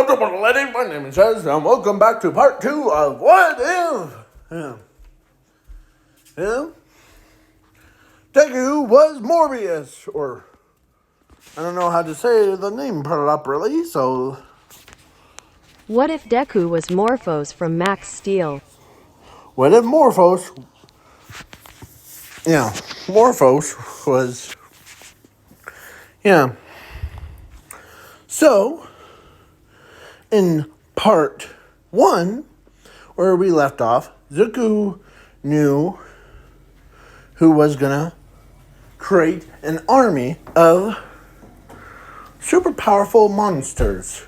Multiple Lady. My name is Chaz, and welcome back to part 2 of What If? Deku was Morbius, or I don't know how to say the name properly, so... What if Deku was Morphos from Max Steel? What if Morphos... Yeah, Morphos was... Yeah. So, in part 1, where we left off, Zuko knew who was gonna create an army of super powerful monsters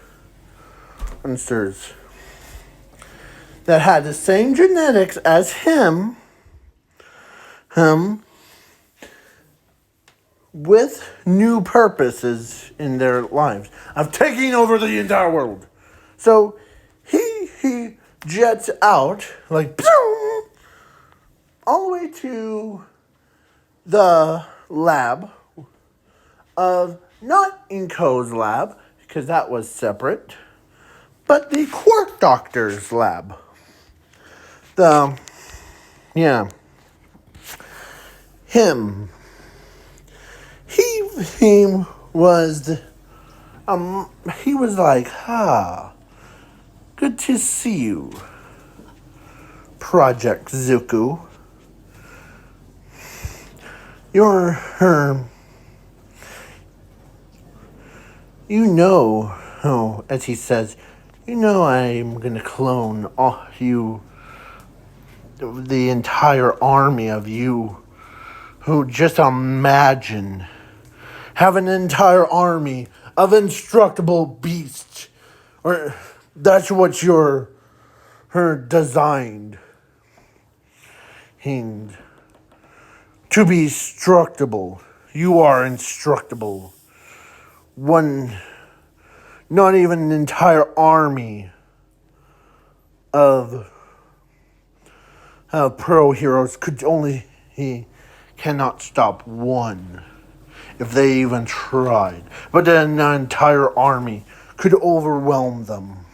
that had the same genetics as him with new purposes in their lives of taking over the entire world. So he jets out like all the way to the lab of not Inko's lab, because that was separate, but the Quark Doctor's lab. Him. He was he was like, good to see you, Project Zuko. You're her. As he says, I'm gonna clone all you, the entire army of you. Who just imagine having an entire army of indestructible beasts, or that's what you're designed. And to be indestructible, you are indestructible. Not even an entire army of pro heroes he cannot stop one if they even tried. But then an entire army could overwhelm them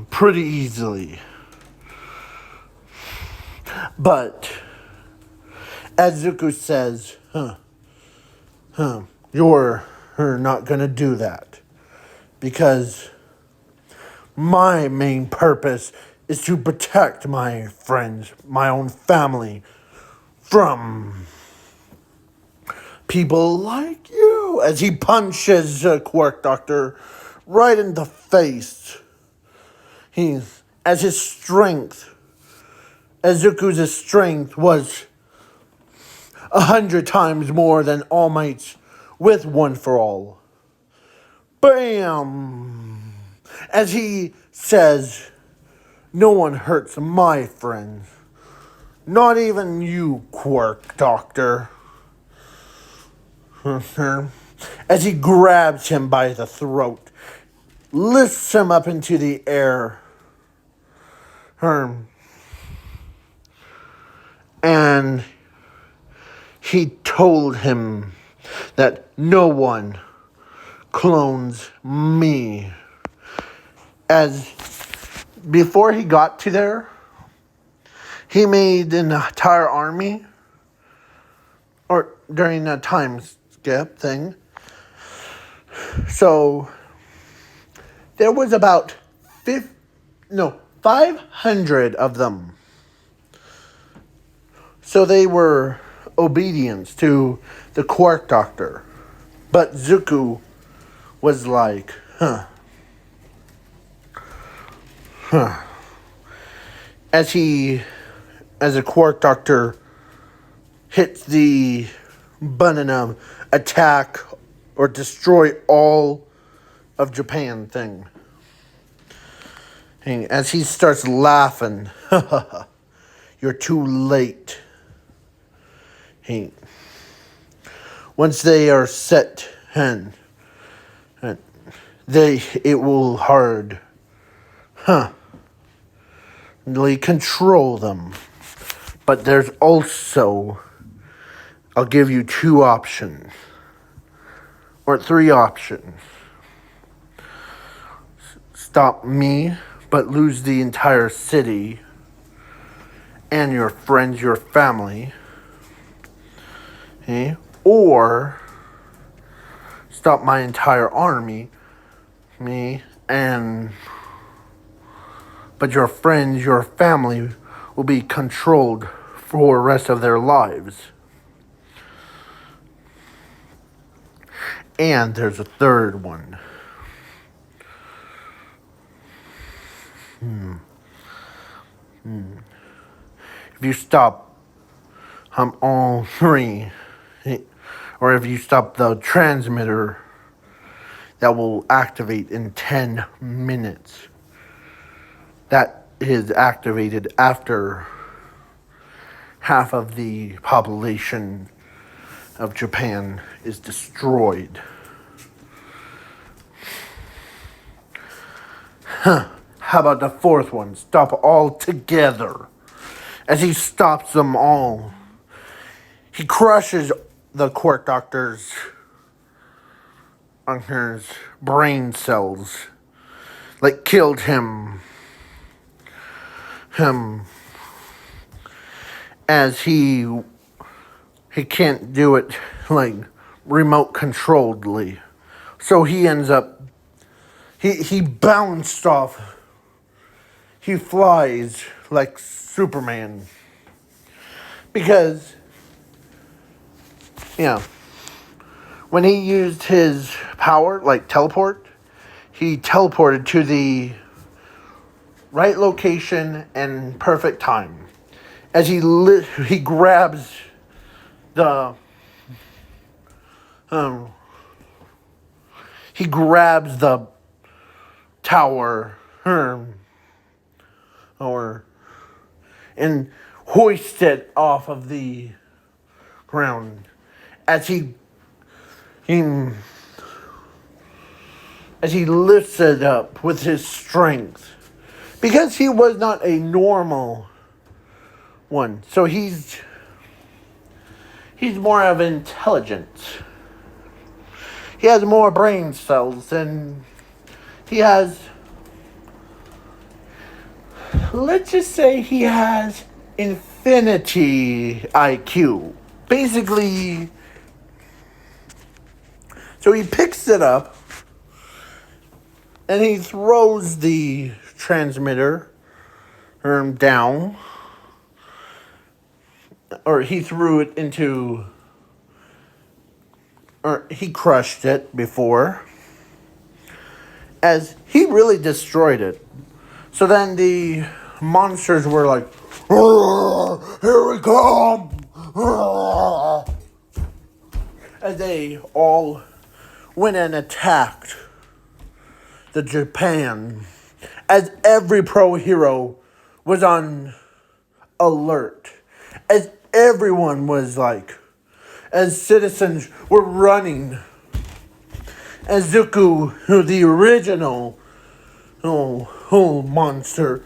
pretty easily. But as Zuko says, you're not gonna do that, because my main purpose is to protect my friends, my own family, from people like you. As he punches Quark Doctor right in the face. As Zuko's strength was 100 times more than All Might's with One for All. Bam! As he says, no one hurts my friends. Not even you, Quark Doctor. As he grabs him by the throat, lifts him up into the air. And he told him that no one clones me. As before he got to there, he made an entire army, or during a time skip thing. So there was about 500 of them. So they were obedience to the Quark Doctor. But Zuko was like, As a Quark Doctor hits the button of attack or destroy all of Japan thing. And as he starts laughing, you're too late. Once they are set, it will hard. They control them. But there's also, I'll give you 2 options. Or 3 options. stop me, but lose the entire city and your friends, your family. Okay? Or stop my entire army, me, but your friends, your family will be controlled for the rest of their lives. And there's a third one. If you stop all three, or if you stop the transmitter, that will activate in 10 minutes. That is activated after half of the population of Japan is destroyed. How about the fourth one? Stop all together. As he stops them all, he crushes the court doctor's brain cells, like killed him, as he can't do it like remote controlledly. So he ends up, he bounced off. He flies like Superman. Because, when he used his power, like teleport, he teleported to the right location and perfect time. As he grabs the tower and hoists it off of the ground as he lifts it up with his strength, because he was not a normal one, so he's more of intelligence. He has more brain cells, and he has, let's just say he has infinity IQ. Basically, so he picks it up and he throws the transmitter down, or he threw it into, or he crushed it before, as he really destroyed it. So then the monsters were like, "Here we come!" As they all went and attacked the Japan, as every pro hero was on alert, as everyone was like, as citizens were running, as Zuko, the original monster,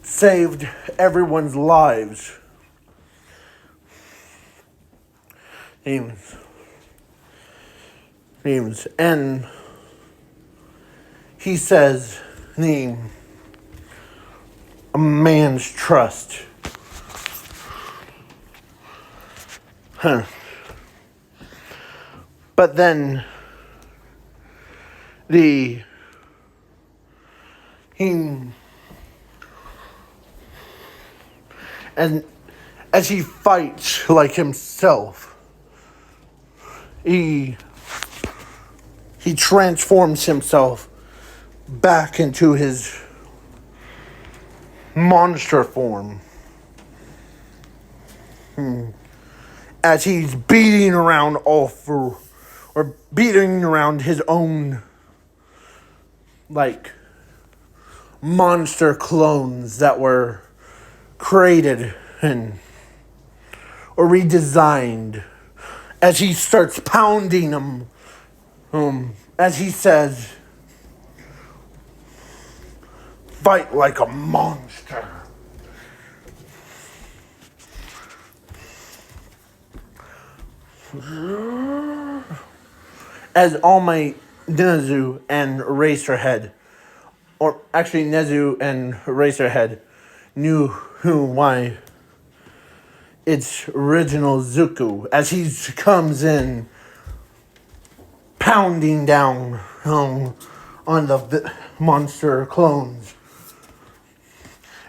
saved everyone's lives. And he says, a man's trust. But then as he fights like himself, he transforms himself back into his monster form. As he's beating around beating around his own, like, monster clones that were created or redesigned. As he starts pounding them, as he says, "Fight like a monster." As All Might, Dinazu, and Eraserhead or actually Nezu and Eraserhead knew why it's original Zuko as he comes in pounding down on the monster clones.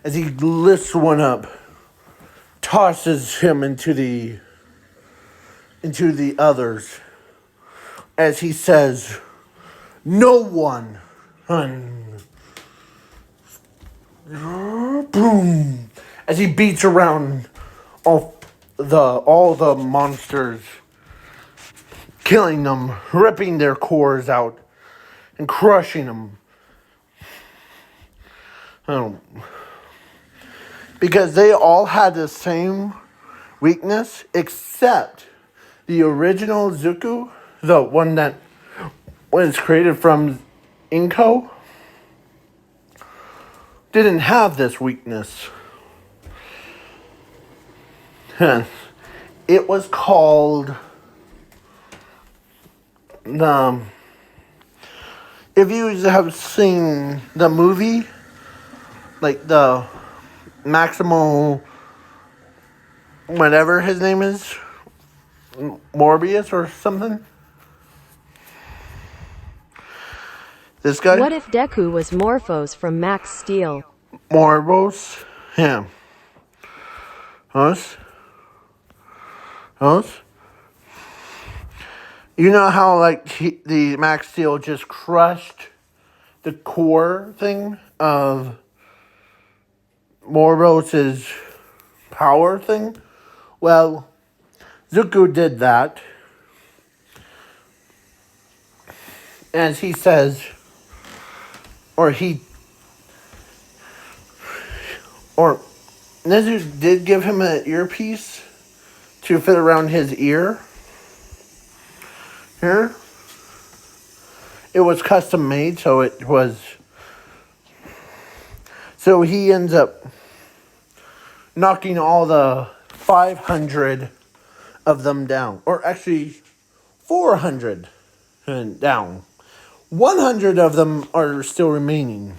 As he lifts one up, tosses him into the others. As he says, "No one," and boom, as he beats around all the monsters, killing them, ripping their cores out, and crushing them. Because they all had the same weakness, except the original Zuko, the one that was created from Inko, didn't have this weakness. It was called if you have seen the movie, like the Maximal, whatever his name is, Morbius or something. This guy? What if Deku was Morphos from Max Steel? Morbos? Yeah. Us? You know how, like, the Max Steel just crushed the core thing of Morbos' power thing? Well, Zuko did that. As he says, or Nezu did give him an earpiece to fit around his ear. Here. It was custom made, so he ends up knocking all the 500 of them down. Or actually, 400 down. 100 of them are still remaining.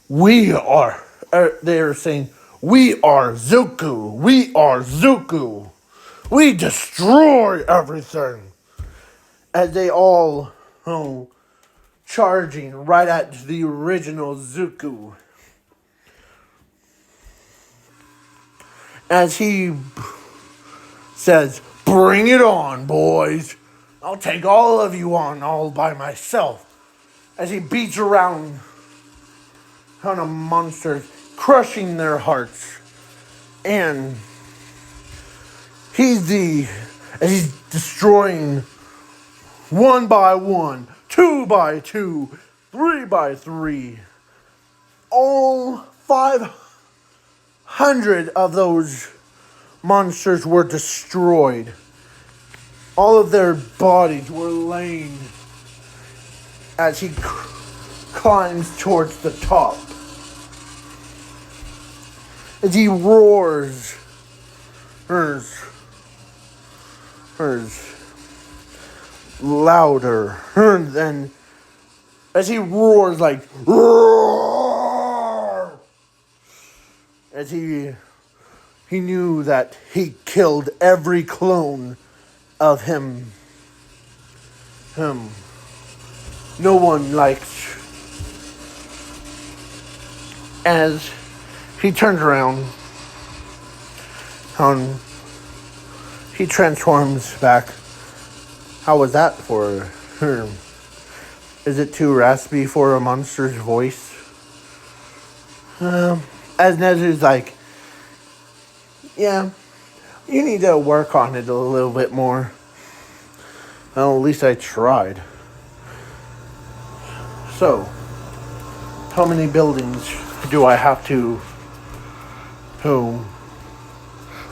They're saying, "We are Zuko. We are Zuko. We destroy everything." As they all charging right at the original Zuko. As he says, "Bring it on, boys. I'll take all of you on all by myself." As he beats around on a monster, crushing their hearts. And he's destroying one by one, 2 by 2, 3 by 3. All 500 of those monsters were destroyed. All of their bodies were laying as he climbs towards the top. As he roars, hers louder, and as he roars like roar, as he knew that he killed every clone of him. No one likes. As he turns around, he transforms back. How was that for her? Is it too raspy for a monster's voice? As Nezu's like, "Yeah, you need to work on it a little bit more." Well, at least I tried. So, how many buildings do I have to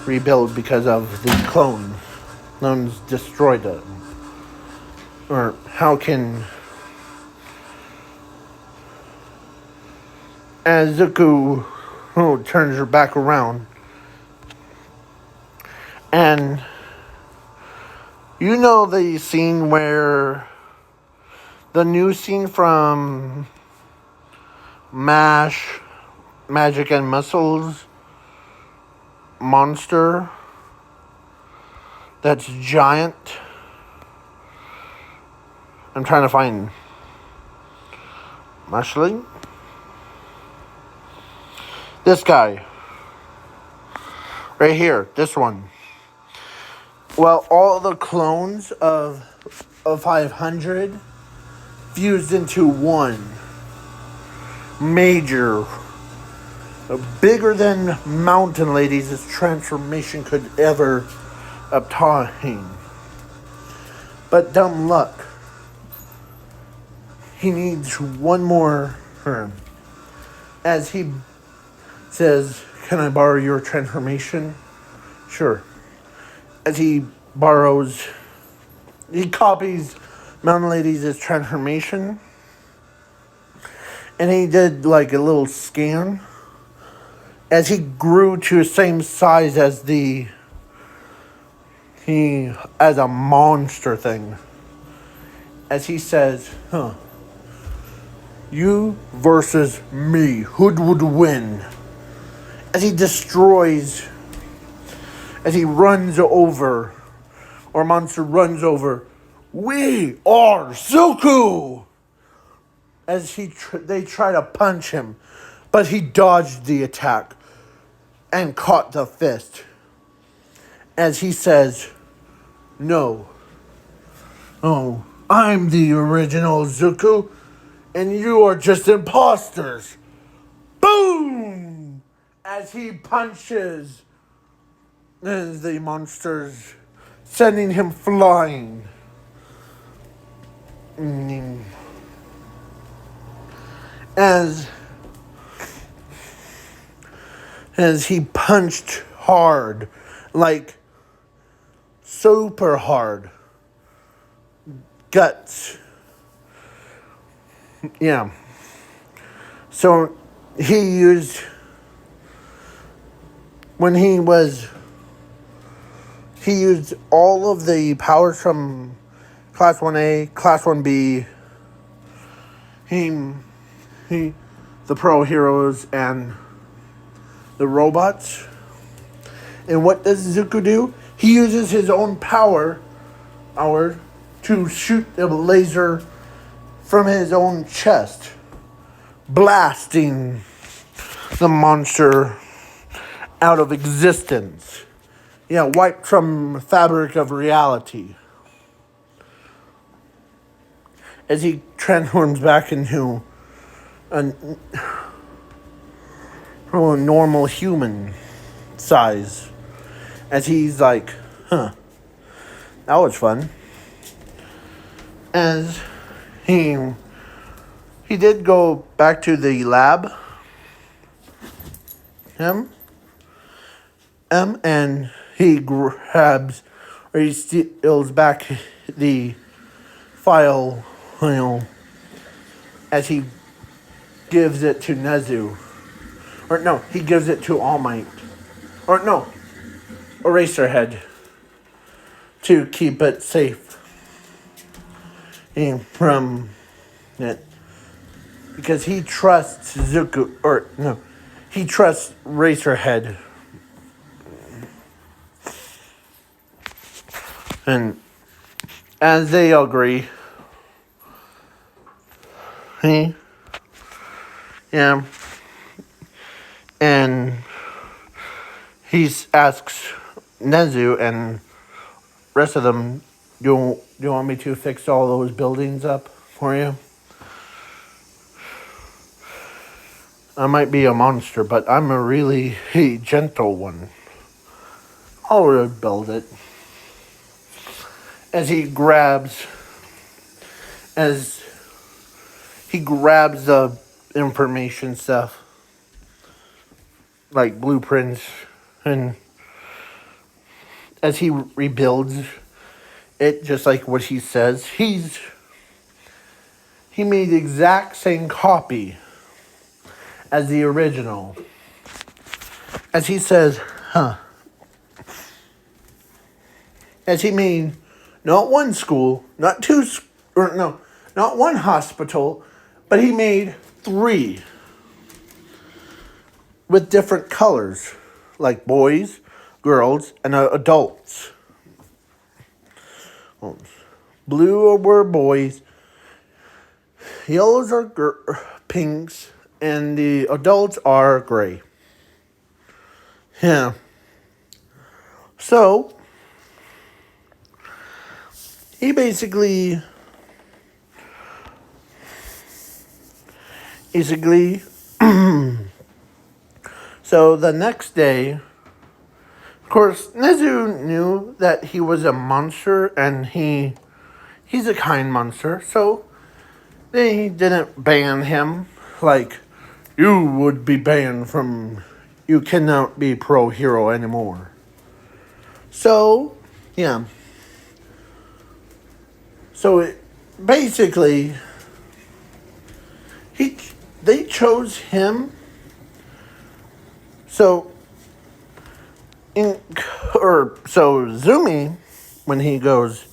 rebuild because of the clones? Clones destroyed them. Or how can... As Zuko turns her back around, and you know the scene where the new scene from Mash, Magic and Muscles, Monster, that's giant. I'm trying to find Mushling. This guy. Right here, this one. Well, all the clones of 500 fused into one. Major. Bigger than Mountain Ladies this transformation could ever obtain. But dumb luck. He needs one more turn. As he says, "Can I borrow your transformation?" Sure. As he copies Mountain Lady's transformation. And he did like a little scan. As he grew to the same size as as a monster thing. As he says, "You versus me, who would win?" As he runs over, or monster runs over, "We are Zuko!" As they try to punch him, but he dodged the attack and caught the fist. As he says, "No. Oh, I'm the original Zuko, and you are just imposters." Boom! As he punches the monsters, sending him flying. As he punched hard, like super hard. Guts. Yeah. So he used all of the powers from Class 1A, Class 1B, the pro heroes, and the robots. And what does Zuko do? He uses his own power to shoot a laser from his own chest, blasting the monster out of existence. Yeah, wiped from the fabric of reality. As he transforms back into a normal human size. As he's like, that was fun. As he did go back to the lab. And he grabs, or he steals back the file, as he gives it to Nezu. Or no, he gives it to All Might. Or no, Eraserhead. To keep it safe from it. Because he trusts Zuko, or no, he trusts Eraserhead. And as they agree, and he asks Nezu and rest of them, do you want me to fix all those buildings up for you? I might be a monster, but I'm a really gentle one. I'll rebuild it. As he grabs the information stuff, like blueprints, and as he rebuilds it, just like what he says, he made the exact same copy as the original. As he says, as he made not one school, not two, not one hospital, but he made 3. with different colors, like boys, girls, and adults. Blue were boys, yellows are pinks, and the adults are gray. Yeah. So, he basically so the next day, of course, Nezu knew that he was a monster, and he's a kind monster, so they didn't ban him like you would be banned from, you cannot be pro hero anymore. So, yeah. So basically, they chose him. So Zumi, when he goes,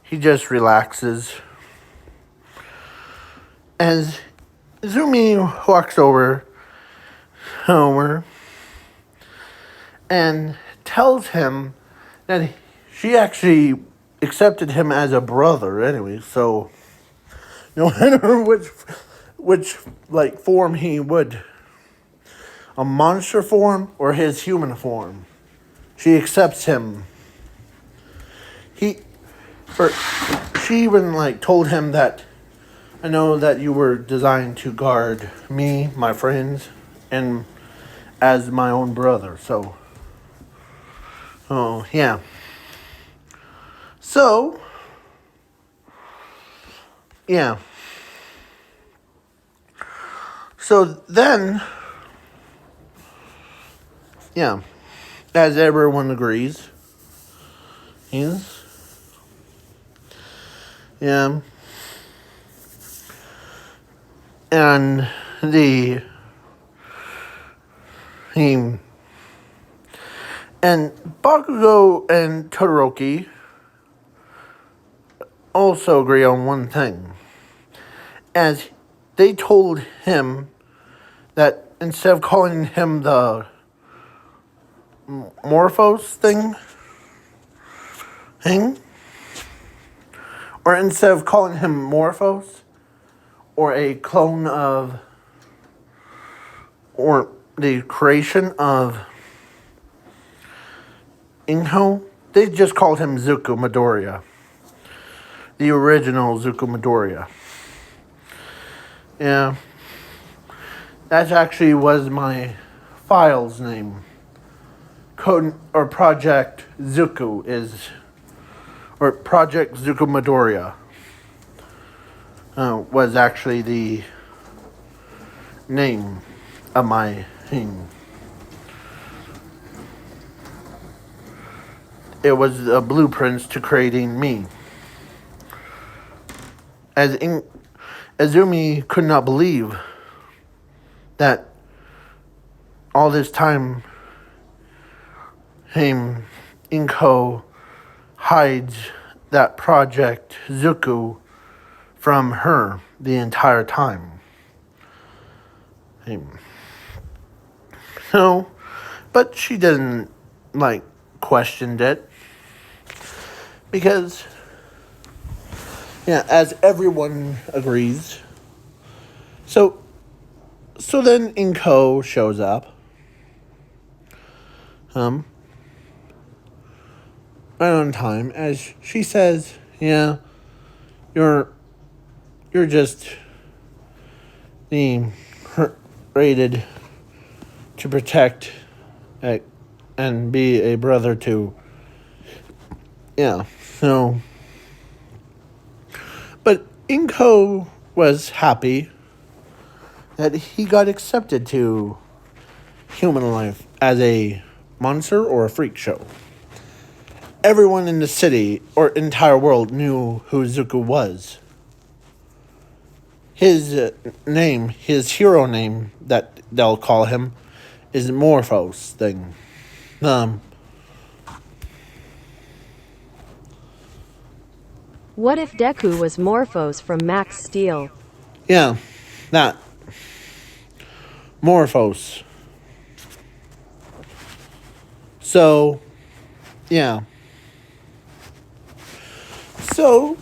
he just relaxes. As Zumi walks over and tells him that she actually accepted him as a brother anyway, so no matter which like form he would, a monster form or his human form, she accepts him. She even like told him that, I know that you were designed to guard me, my friends, and as my own brother, so yeah. So yeah. So then, yeah, as everyone agrees, yeah, and and Bakugo and Todoroki also agree on one thing, as they told him that instead of calling him the morphos thing, or instead of calling him morphos, or a clone of, or the creation of Inho, they just called him Zuko Midoriya. The original Zuko Midoriya. Yeah. That actually was my file's name. Code or Project Zuko is, or Project Zuko Midoriya was actually the name of my thing. It was the blueprints to creating me. Azumi could not believe that all this time Inko hides that Project Zuko from her the entire time. So, but she didn't questioned it, because yeah, as everyone agrees. So then Inko shows up. Right on time, as she says, yeah, you're just being rated to protect and be a brother to, yeah, so, but Inko was happy that he got accepted to human life as a monster or a freak show. Everyone in the city or entire world knew who Zuko was. His name, his hero name that they'll call him, is Morphos thing. What if Deku was Morphos from Max Steel? Yeah, that. Morphos. So, yeah. So,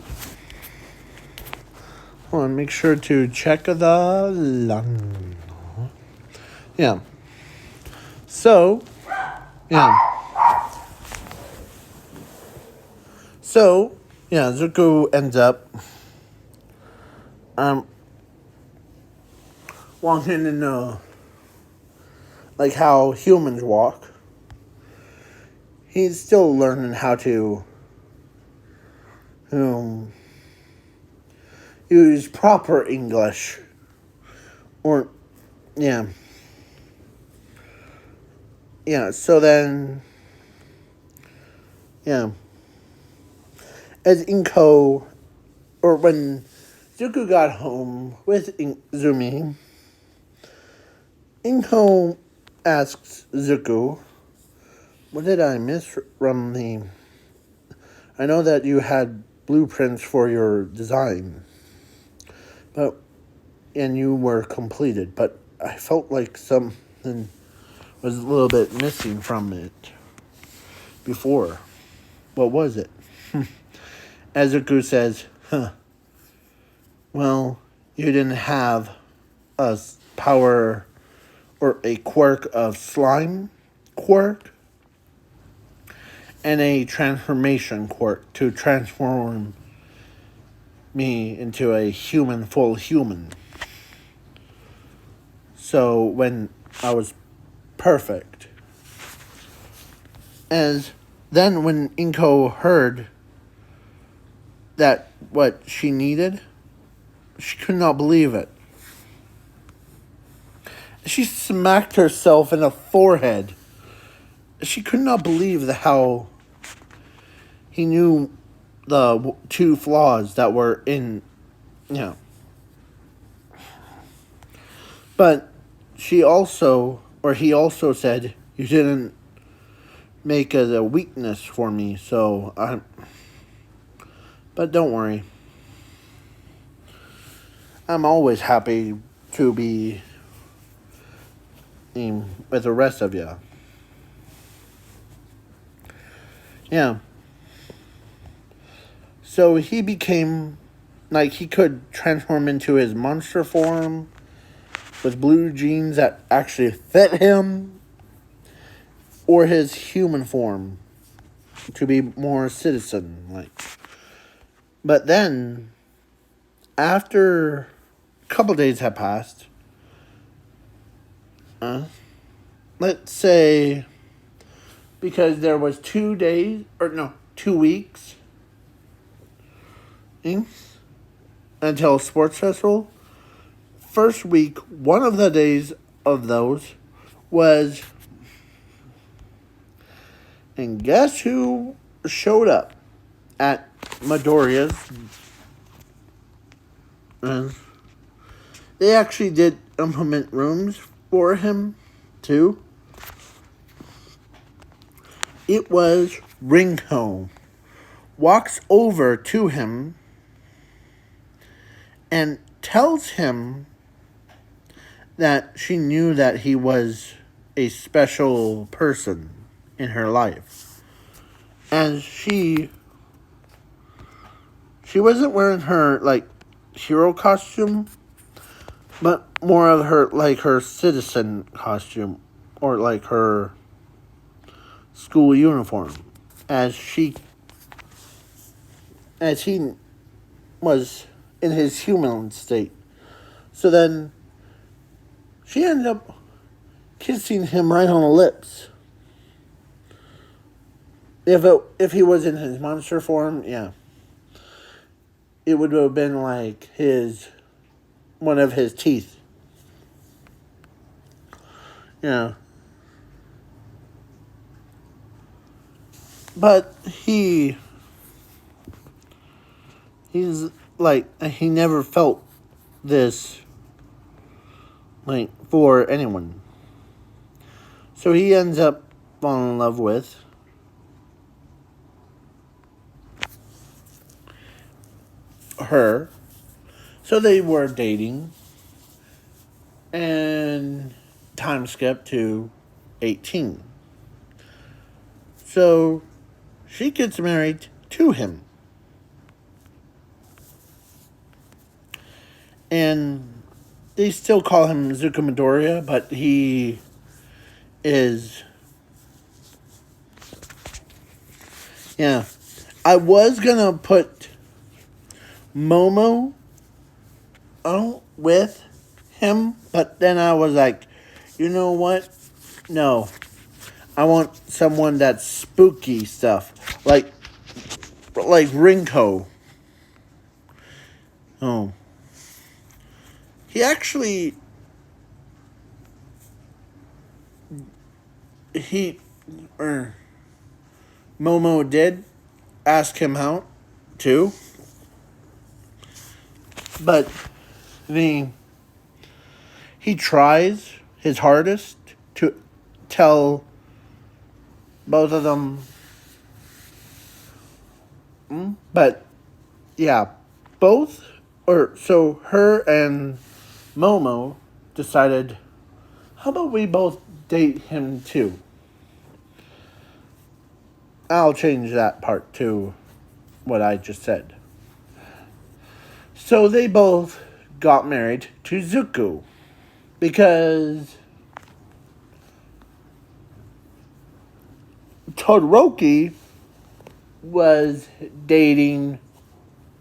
hold on, make sure to check the lung. Yeah. So, yeah. So, yeah, Zuko ends up walking in like how humans walk. He's still learning how to use proper English. Or, yeah. Yeah, so then, yeah. As Inko, or when Zuko got home with Zumi, Inko asks Zuko, what did I miss from the... I know that you had blueprints for your design, and you were completed, but I felt like something was a little bit missing from it before. What was it? Zuko says, well, you didn't have a power or a quirk of slime quirk and a transformation quirk to transform me into a full human. So when I was perfect. As then when Inko heard that what she needed, she could not believe it. She smacked herself in the forehead. She could not believe how he knew the two flaws that were in, But he also said, you didn't make it a weakness for me, but don't worry. I'm always happy to be with the rest of you. Yeah. So he became, like, he could transform into his monster form with blue jeans that actually fit him, or his human form to be more citizen-like. But then, after a couple days had passed, let's say, because there was 2 weeks until sports festival. First week, one of the days of those was, and guess who showed up at Midoriya's? They actually did implement rooms for him, too. It was Ringo. Walks over to him and tells him that she knew that he was a special person in her life. And she wasn't wearing her, like, hero costume, but more of her citizen costume, or like her school uniform, as he was in his human state. So then she ended up kissing him right on the lips. If he was in his monster form, yeah, it would have been like one of his teeth. Yeah. But he's like, he never felt this, like, for anyone. So he ends up falling in love with her. So they were dating. And time skip to 18. So she gets married to him. And they still call him Zuko Midoriya, but he is... Yeah. I was gonna put Momo with him, but then I was like, you know what? No. I want someone that's spooky stuff. Like Rinko. Oh. He actually... Momo did ask him out, too. But he tries his hardest to tell both of them. But, yeah, so her and Momo decided, how about we both date him too? I'll change that part to what I just said. So they both got married to Zuko because Todoroki was dating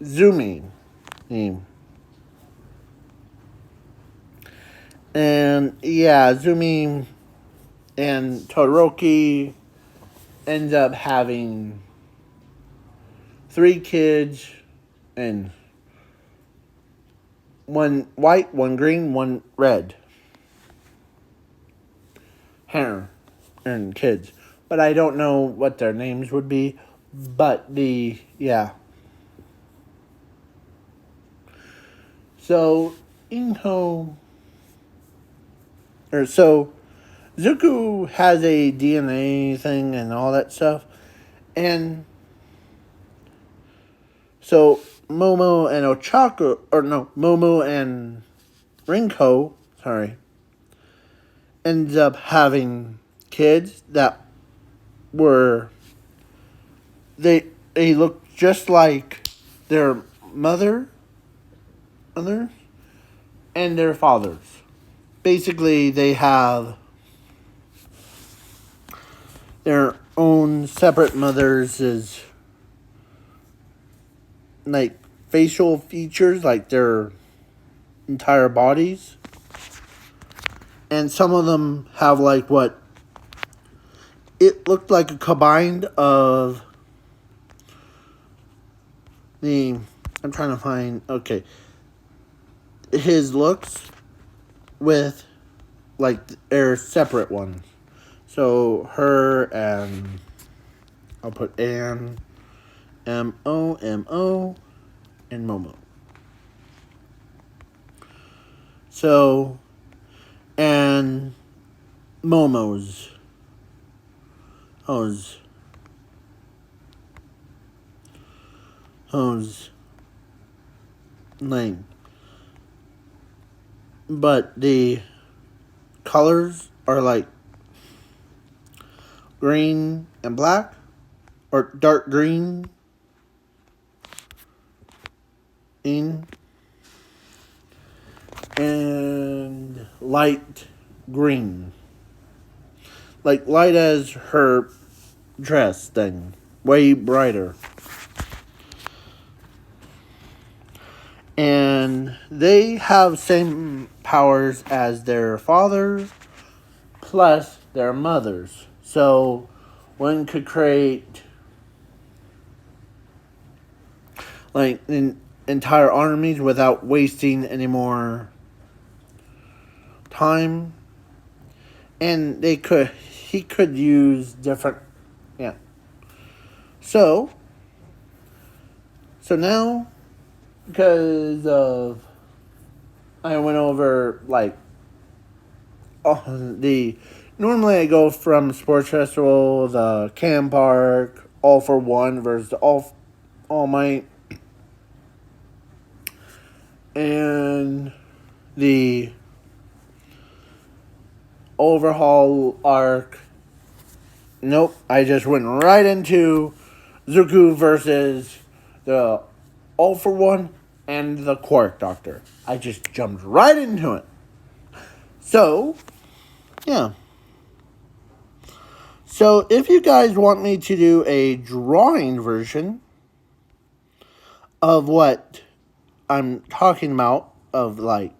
Zumi. And yeah, Zumi and Todoroki ends up having 3 kids, and 1 white, 1 green, 1 red hair and kids. But I don't know what their names would be. But So Zuko has a DNA thing and all that stuff. And so Momo and Rinko, ends up having kids that were... They looked just like their mother and their fathers. Basically, they have their own separate mothers' like facial features, like their entire bodies. And some of them have like what it looked like a combined of I'm trying to find his looks with like their separate ones. So her and I'll put Anne, Momo, and Momo. So, and Momo's name. But the colors are like green and black, or dark green and light green. Like light as her dress thing. Way brighter. And they have same powers as their fathers plus their mothers. So one could create like entire armies without wasting any more time. And he could use different So now, because of I went over normally I go from Sports Festival, the Cam Park, All for One versus All Might, and the overhaul arc Nope, I just went right into Zuko versus the All for One and the Quark Doctor. I just jumped right into it. So, yeah. So, if you guys want me to do a drawing version of what I'm talking about, of like,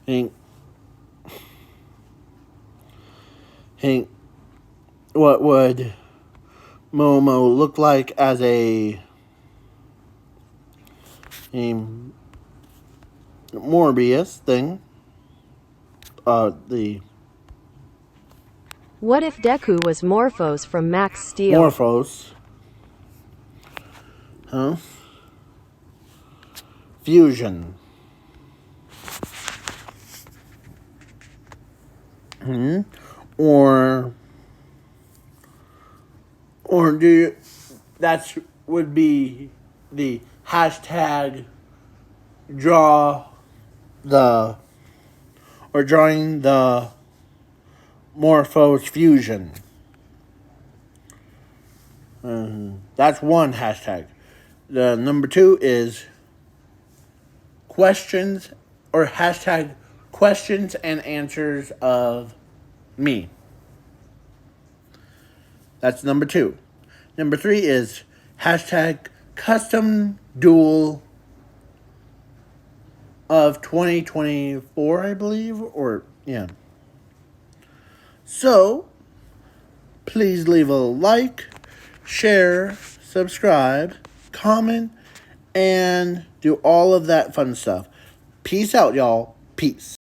Hank, what would Momo look like as a Morbius thing? The What if Deku was Morphos from Max Steel? Morphos. Huh? Fusion. Or do you, that would be the hashtag draw the or drawing the Morphos fusion. That's one hashtag. The number 2 is questions or hashtag questions and answers of me. That's number 2. Number 3 is hashtag custom duel of 2024, I believe, or yeah. So, please leave a like, share, subscribe, comment, and do all of that fun stuff. Peace out, y'all. Peace.